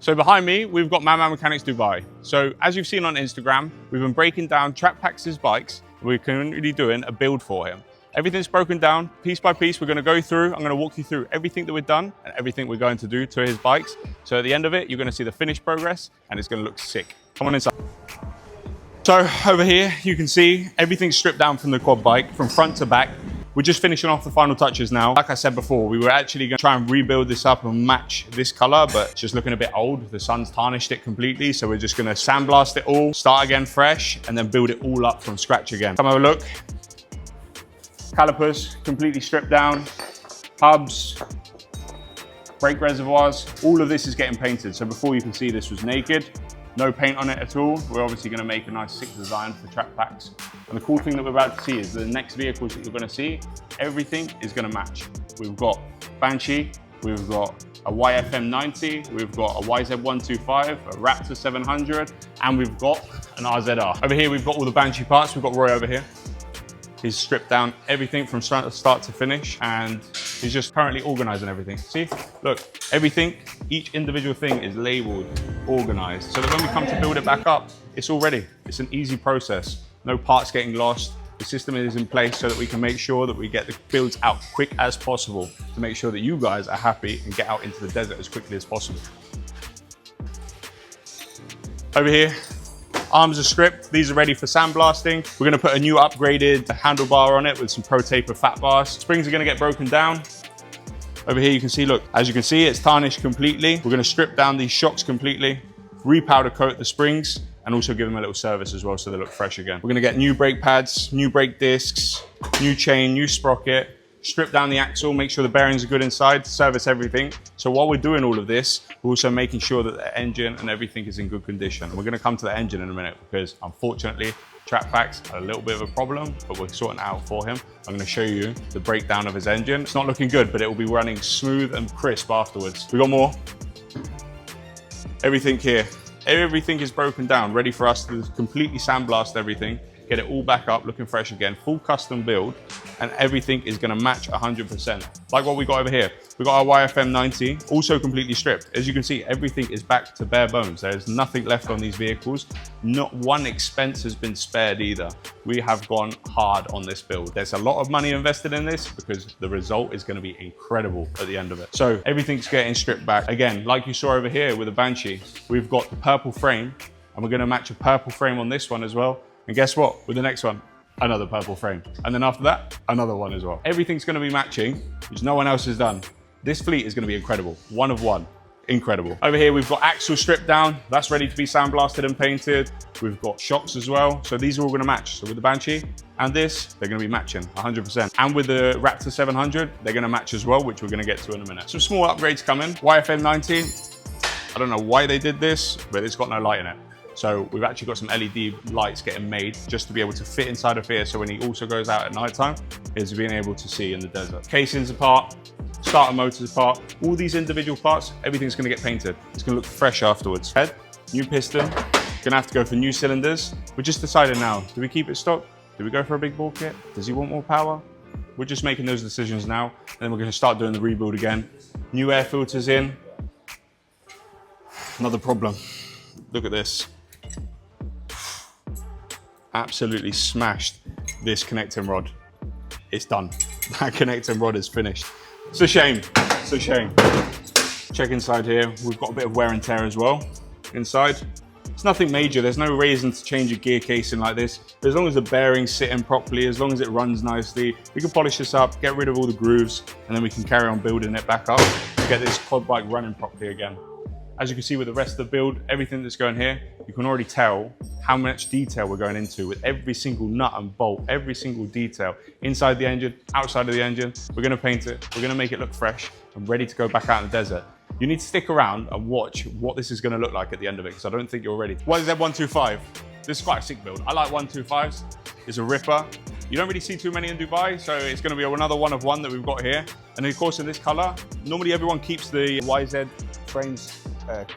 So behind me, we've got Madman Mechanics Dubai. So as you've seen on Instagram, we've been breaking down Trappax's bikes. We're currently doing a build for him. Everything's broken down piece by piece. We're going to go through. I'm going to walk you through everything that we've done and everything we're going to do to his bikes. So at the end of it, you're going to see the finished progress and it's going to look sick. Come on inside. So over here, you can see everything's stripped down from the quad bike from front to back. We're just finishing off the final touches now. Like I said before, we were actually going to try and rebuild this up and match this color, but it's just looking a bit old. The sun's tarnished it completely. So we're just going to sandblast it all, start again fresh, and then build it all up from scratch again. Come have a look. Calipers completely stripped down, hubs, brake reservoirs, all of this is getting painted. So before you can see this was naked, no paint on it at all. We're obviously going to make a nice sick design for Trappax. And the cool thing that we're about to see is the next vehicles that you're going to see, everything is going to match. We've got Banshee, we've got a YFM 90, we've got a YZ125, a Raptor 700, and we've got an RZR. Over here, we've got all the Banshee parts. We've got Roy over here. He's stripped down everything from start to finish, and he's just currently organizing everything. See, look, everything, each individual thing is labeled, organized, so that when we come to build it back up, it's all ready. It's an easy process. No parts getting lost. The system is in place so that we can make sure that we get the builds out quick as possible to make sure that you guys are happy and get out into the desert as quickly as possible. Over here, arms are stripped. These are ready for sandblasting. We're gonna put a new upgraded handlebar on it with some Pro Taper fat bars. Springs are gonna get broken down. Over here you can see, look, as you can see, it's tarnished completely. We're gonna strip down these shocks completely, repowder coat the springs, and also give them a little service as well so they look fresh again. We're gonna get new brake pads, new brake discs, new chain, new sprocket, strip down the axle, make sure the bearings are good inside, service everything. So while we're doing all of this, we're also making sure that the engine and everything is in good condition. We're gonna come to the engine in a minute because unfortunately, Trappax had a little bit of a problem, but we're sorting it out for him. I'm gonna show you the breakdown of his engine. It's not looking good, but it will be running smooth and crisp afterwards. We got more. Everything here. Everything is broken down, ready for us to completely sandblast everything, get it all back up, looking fresh again, full custom build, and everything is gonna match 100%. Like what we got over here. We got our YFM 90, also completely stripped. As you can see, everything is back to bare bones. There's nothing left on these vehicles. Not one expense has been spared either. We have gone hard on this build. There's a lot of money invested in this because the result is gonna be incredible at the end of it. So everything's getting stripped back. Again, like you saw over here with the Banshee, we've got the purple frame, and we're gonna match a purple frame on this one as well. And guess what? With the next one, another purple frame. And then after that, another one as well. Everything's gonna be matching, which no one else has done. This fleet is gonna be incredible. One of one, incredible. Over here, we've got axle stripped down. That's ready to be sandblasted and painted. We've got shocks as well. So these are all gonna match. So with the Banshee and this, they're gonna be matching 100%. And with the Raptor 700, they're gonna match as well, which we're gonna get to in a minute. Some small upgrades coming. YFM 90, I don't know why they did this, but it's got no light in it. So we've actually got some LED lights getting made just to be able to fit inside of here. So when he also goes out at nighttime, is being able to see in the desert. Casings apart, starter motors apart, all these individual parts, everything's gonna get painted. It's gonna look fresh afterwards. Head, new piston, gonna have to go for new cylinders. We're just deciding now, do we keep it stock? Do we go for a big ball kit? Does he want more power? We're just making those decisions now. And then we're gonna start doing the rebuild again. New air filters in. Another problem, look at this. Absolutely smashed this connecting rod. It's done. That connecting rod is finished. It's a shame, it's a shame. Check inside here. We've got a bit of wear and tear as well inside. It's nothing major. There's no reason to change a gear casing like this. But as long as the bearings sit in properly, as long as it runs nicely, we can polish this up, get rid of all the grooves, and then we can carry on building it back up to get this quad bike running properly again. As you can see with the rest of the build, everything that's going here, you can already tell how much detail we're going into with every single nut and bolt, every single detail, inside the engine, outside of the engine. We're gonna paint it, we're gonna make it look fresh and ready to go back out in the desert. You need to stick around and watch what this is gonna look like at the end of it, because I don't think you're ready. YZ125, this is quite a sick build. I like 125s, it's a ripper. You don't really see too many in Dubai, so it's gonna be another one of one that we've got here. And of course in this color, normally everyone keeps the YZ frames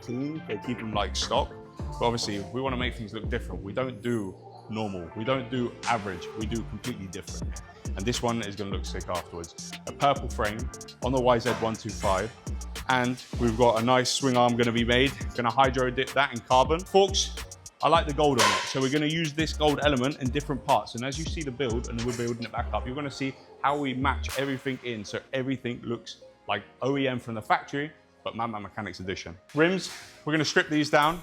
clean, they keep them like stock. But obviously, we want to make things look different. We don't do normal, we don't do average, we do completely different. And this one is going to look sick afterwards. A purple frame on the YZ125, And we've got a nice swing arm gonna be made. Gonna hydro dip that in carbon. Forks, I like the gold on it. So we're gonna use this gold element in different parts. And as you see the build, and then we're building it back up, you're gonna see how we match everything in so everything looks like OEM from the factory, but Madman Mechanics edition. Rims, we're gonna strip these down.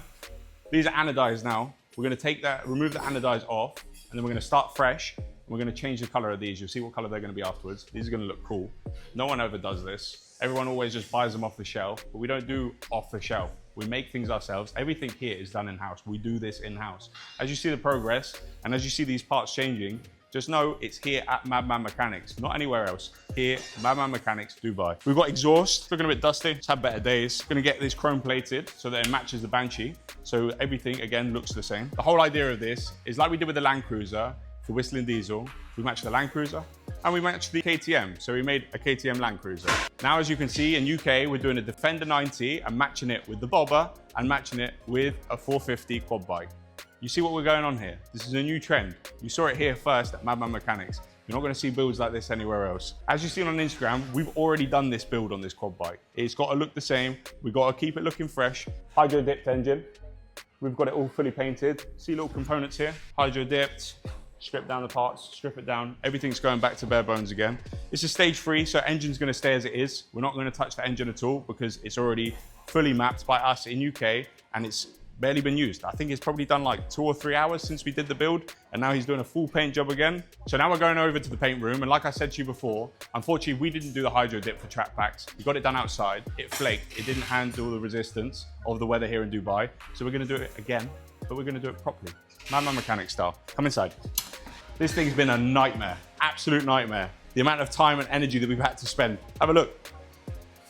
These are anodized now. We're gonna take that, remove the anodize off, and then we're gonna start fresh. And we're gonna change the color of these. You'll see what color they're gonna be afterwards. These are gonna look cool. No one ever does this. Everyone always just buys them off the shelf, but we don't do off the shelf. We make things ourselves. Everything here is done in-house. We do this in-house. As you see the progress, and as you see these parts changing, just know it's here at Madman Mechanics, not anywhere else. Here, Madman Mechanics, Dubai. We've got exhaust, looking a bit dusty. It's had better days. Gonna get this chrome plated so that it matches the Banshee. So everything, again, looks the same. The whole idea of this is like we did with the Land Cruiser for Whistling Diesel. We matched the Land Cruiser and we matched the KTM. So we made a KTM Land Cruiser. Now, as you can see, in UK, we're doing a Defender 90 and matching it with the Bobber and matching it with a 450 quad bike. You see what we're going on here? This is a new trend. You saw it here first at Madman Mechanics. You're not gonna see builds like this anywhere else. As you've seen on Instagram, we've already done this build on this quad bike. It's gotta look the same. We've gotta keep it looking fresh. Hydro dipped engine. We've got it all fully painted. See little components here, hydro dipped. Strip down the parts, strip it down. Everything's going back to bare bones again. It's a stage 3, so engine's gonna stay as it is. We're not gonna touch the engine at all because it's already fully mapped by us in UK and it's barely been used. I think it's probably done like 2 or 3 hours since we did the build, and now he's doing a full paint job again. So now we're going over to the paint room, and like I said to you before, unfortunately we didn't do the hydro dip for track packs. We got it done outside, it flaked, it didn't handle the resistance of the weather here in Dubai. So we're gonna do it again, but we're gonna do it properly. Madman Mechanics style. Come inside. This thing's been a nightmare, absolute nightmare. The amount of time and energy that we've had to spend. Have a look.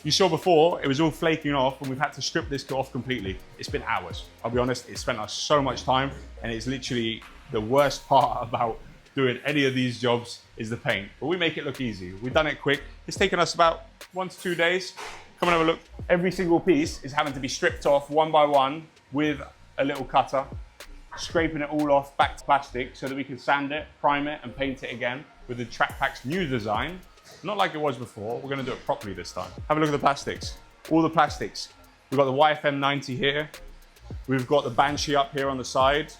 You saw before, it was all flaking off and we've had to strip this off completely. It's been hours. I'll be honest, it's spent us so much time and it's literally the worst part about doing any of these jobs is the paint. But we make it look easy. We've done it quick. It's taken us about 1 to 2 days. Come and have a look. Every single piece is having to be stripped off one by one with a little cutter, scraping it all off back to plastic so that we can sand it, prime it and paint it again with the Track Pack's new design. Not like it was before, we're gonna do it properly this time. Have a look at the plastics, all the plastics. We've got the YFM 90 here. We've got the Banshee up here on the side.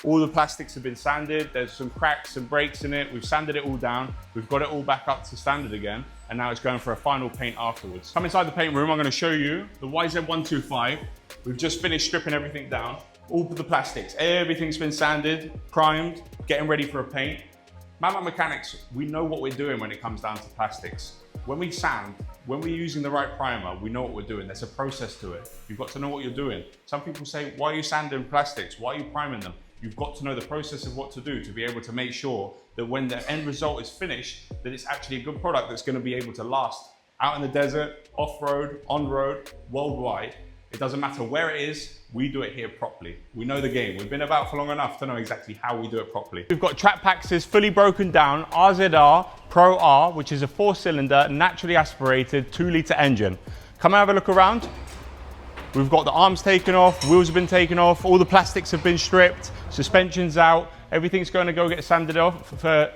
All the plastics have been sanded. There's some cracks and breaks in it. We've sanded it all down. We've got it all back up to standard again. And now it's going for a final paint afterwards. Come inside the paint room, I'm gonna show you the YZ125. We've just finished stripping everything down. All the plastics, everything's been sanded, primed, getting ready for a paint. Madman Mechanics, we know what we're doing when it comes down to plastics. When we sand, when we're using the right primer, we know what we're doing. There's a process to it. You've got to know what you're doing. Some people say, why are you sanding plastics? Why are you priming them? You've got to know the process of what to do to be able to make sure that when the end result is finished, that it's actually a good product that's gonna be able to last out in the desert, off-road, on-road, worldwide. It doesn't matter where it is, we do it here properly. We know the game. We've been about for long enough to know exactly how we do it properly. We've got Track Packs' fully broken down RZR Pro R, which is a 4-cylinder, naturally aspirated 2-litre engine. Come and have a look around. We've got the arms taken off, wheels have been taken off, all the plastics have been stripped, suspension's out, everything's going to go get sanded off for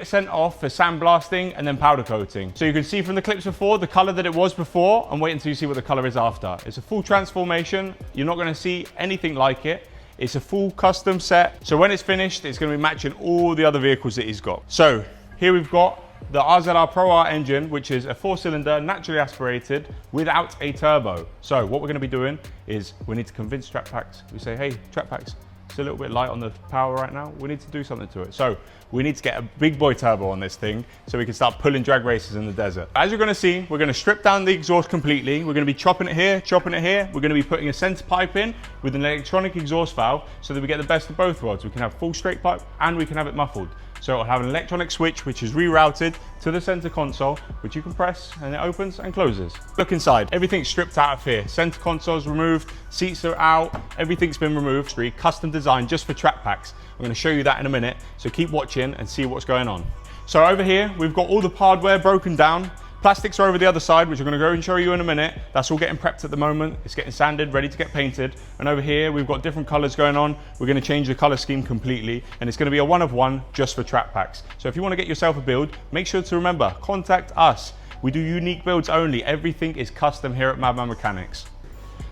sent off for sandblasting and then powder coating. So you can see from the clips before the color that it was before, and wait until you see what the color is after. It's a full transformation. You're not going to see anything like it. It's a full custom set. So when it's finished, it's going to be matching all the other vehicles that he's got. So here we've got the RZR Pro R engine, which is a 4-cylinder, naturally aspirated, without a turbo. So what we're going to be doing is we need to convince Track Packs. We say, hey, Track Packs, it's a little bit light on the power right now. We need to do something to it. So we need to get a big boy turbo on this thing so we can start pulling drag races in the desert. As you're going to see, we're going to strip down the exhaust completely. We're going to be chopping it here, chopping it here. We're going to be putting a center pipe in with an electronic exhaust valve so that we get the best of both worlds. We can have full straight pipe and we can have it muffled. So it'll have an electronic switch which is rerouted to the center console, which you can press and it opens and closes. Look inside, everything's stripped out of here. Center console's removed, seats are out, everything's been removed. Custom designed just for Track Packs. I'm gonna show you that in a minute, so keep watching and see what's going on. So over here, we've got all the hardware broken down. Plastics are over the other side, which I'm going to go and show you in a minute. That's all getting prepped at the moment. It's getting sanded, ready to get painted. And over here, we've got different colors going on. We're going to change the color scheme completely. And it's going to be a one-of-one just for Track Packs. So if you want to get yourself a build, make sure to remember, contact us. We do unique builds only. Everything is custom here at Madman Mechanics.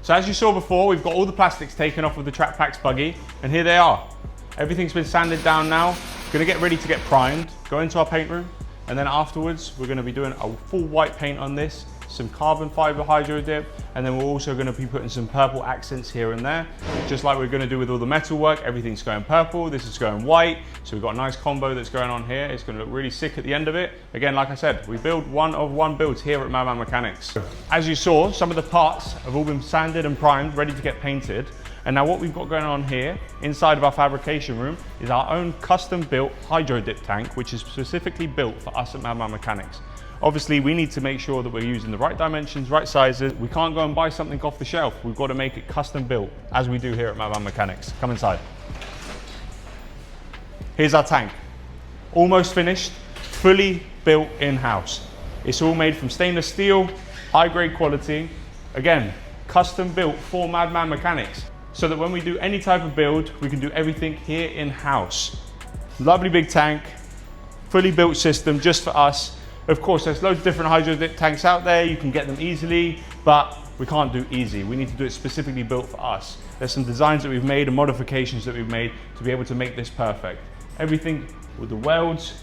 So as you saw before, we've got all the plastics taken off of the Track Packs buggy, and here they are. Everything's been sanded down now. Gonna get ready to get primed, go into our paint room, and then afterwards, we're gonna be doing a full white paint on this, some carbon fiber hydro dip, and then we're also gonna be putting some purple accents here and there. Just like we're gonna do with all the metal work, everything's going purple, this is going white. So we've got a nice combo that's going on here. It's gonna look really sick at the end of it. Again, like I said, we build one of one builds here at Madman Mechanics. As you saw, some of the parts have all been sanded and primed, ready to get painted. And now what we've got going on here, inside of our fabrication room, is our own custom built hydro dip tank, which is specifically built for us at Madman Mechanics. Obviously, we need to make sure that we're using the right dimensions, right sizes. We can't go and buy something off the shelf. We've got to make it custom built, as we do here at Madman Mechanics. Come inside. Here's our tank. Almost finished, fully built in-house. It's all made from stainless steel, high grade quality. Again, custom built for Madman Mechanics, so that when we do any type of build, we can do everything here in-house. Lovely big tank, fully built system just for us. Of course, there's loads of different hydro dip tanks out there. You can get them easily, but we can't do easy. We need to do it specifically built for us. There's some designs that we've made and modifications that we've made to be able to make this perfect. Everything with the welds,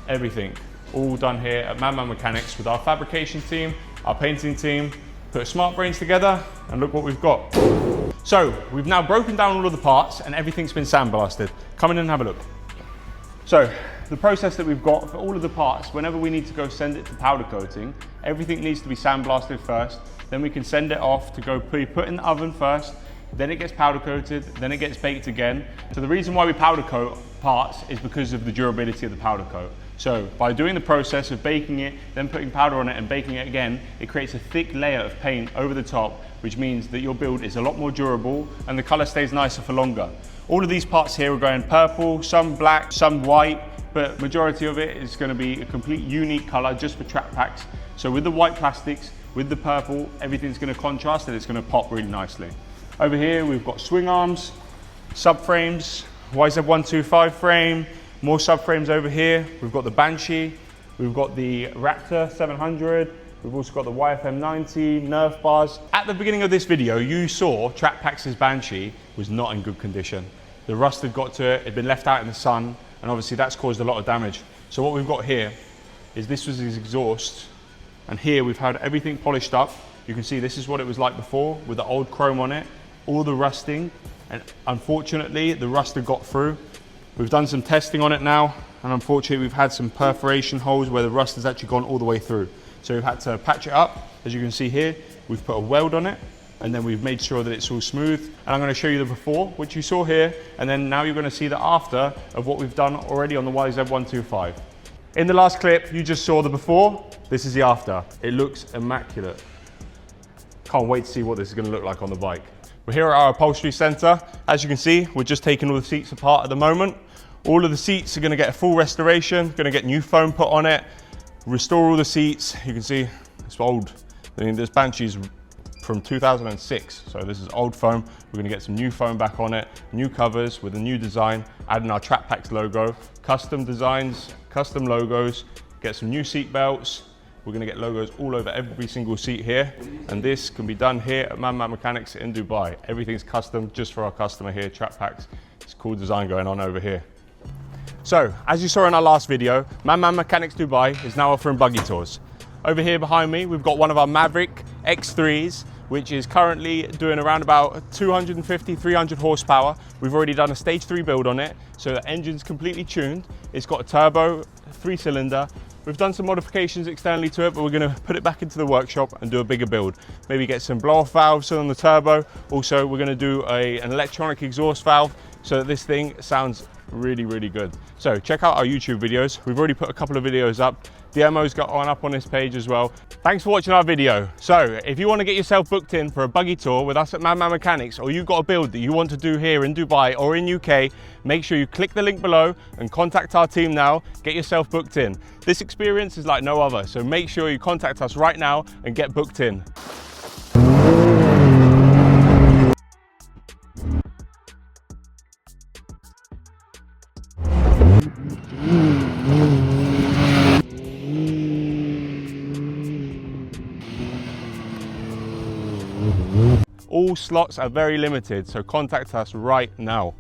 everything, all done here at Madman Mechanics with our fabrication team, our painting team, put smart brains together, and look what we've got. So, we've now broken down all of the parts and everything's been sandblasted. Come in and have a look. So, the process that we've got for all of the parts, whenever we need to go send it to powder coating, everything needs to be sandblasted first, then we can send it off to go be put in the oven first, then it gets powder coated, then it gets baked again. So the reason why we powder coat parts is because of the durability of the powder coat. So by doing the process of baking it, then putting powder on it and baking it again, it creates a thick layer of paint over the top, which means that your build is a lot more durable and the color stays nicer for longer. All of these parts here are going purple, some black, some white, but majority of it is going to be a complete unique color just for Track Packs. So with the white plastics, with the purple, everything's going to contrast and it's going to pop really nicely. Over here we've got swing arms, subframes, YZ125 frame, more subframes over here. We've got the Banshee, we've got the Raptor 700, we've also got the YFM90, Nerf bars. At the beginning of this video, you saw Track Packs' Banshee was not in good condition. The rust had got to it, it had been left out in the sun, and obviously that's caused a lot of damage. So what we've got here is this was his exhaust, and here we've had everything polished up. You can see this is what it was like before with the old chrome on it, all the rusting, and unfortunately the rust had got through. We've done some testing on it now, and unfortunately we've had some perforation holes where the rust has actually gone all the way through. So we've had to patch it up. As you can see here, we've put a weld on it, and then we've made sure that it's all smooth. And I'm going to show you the before, which you saw here, and then now you're going to see the after of what we've done already on the YZ125. In the last clip, you just saw the before, this is the after. It looks immaculate. Can't wait to see what this is going to look like on the bike. We're here at our upholstery center. As you can see, we're just taking all the seats apart at the moment. All of the seats are going to get a full restoration, going to get new foam put on it, restore all the seats. You can see it's old. I mean, this Banshee's from 2006, so this is old foam. We're going to get some new foam back on it, new covers with a new design, adding our Track Packs logo, custom designs, custom logos, get some new seat belts. We're going to get logos all over every single seat here, and this can be done here at Madman Mechanics in Dubai. Everything's custom just for our customer here, Track Packs. It's a cool design going on over here. So, as you saw in our last video, Madman Mechanics Dubai is now offering buggy tours. Over here behind me, we've got one of our Maverick X3s, which is currently doing around about 250, 300 horsepower. We've already done a stage 3 build on it, so the engine's completely tuned. It's got a turbo, 3-cylinder. We've done some modifications externally to it, but we're going to put it back into the workshop and do a bigger build. Maybe get some blow-off valves on the turbo. Also, we're going to do an electronic exhaust valve so that this thing sounds really, really good. So check out our YouTube videos. We've already put a couple of videos up. The MO's got one up on this page as well. Thanks for watching our video. So if you want to get yourself booked in for a buggy tour with us at Madman Mechanics, or you've got a build that you want to do here in Dubai or in UK, make sure you click the link below and contact our team now. Get yourself booked in. This experience is like no other, so make sure you contact us right now and get booked in. All slots are very limited, so contact us right now.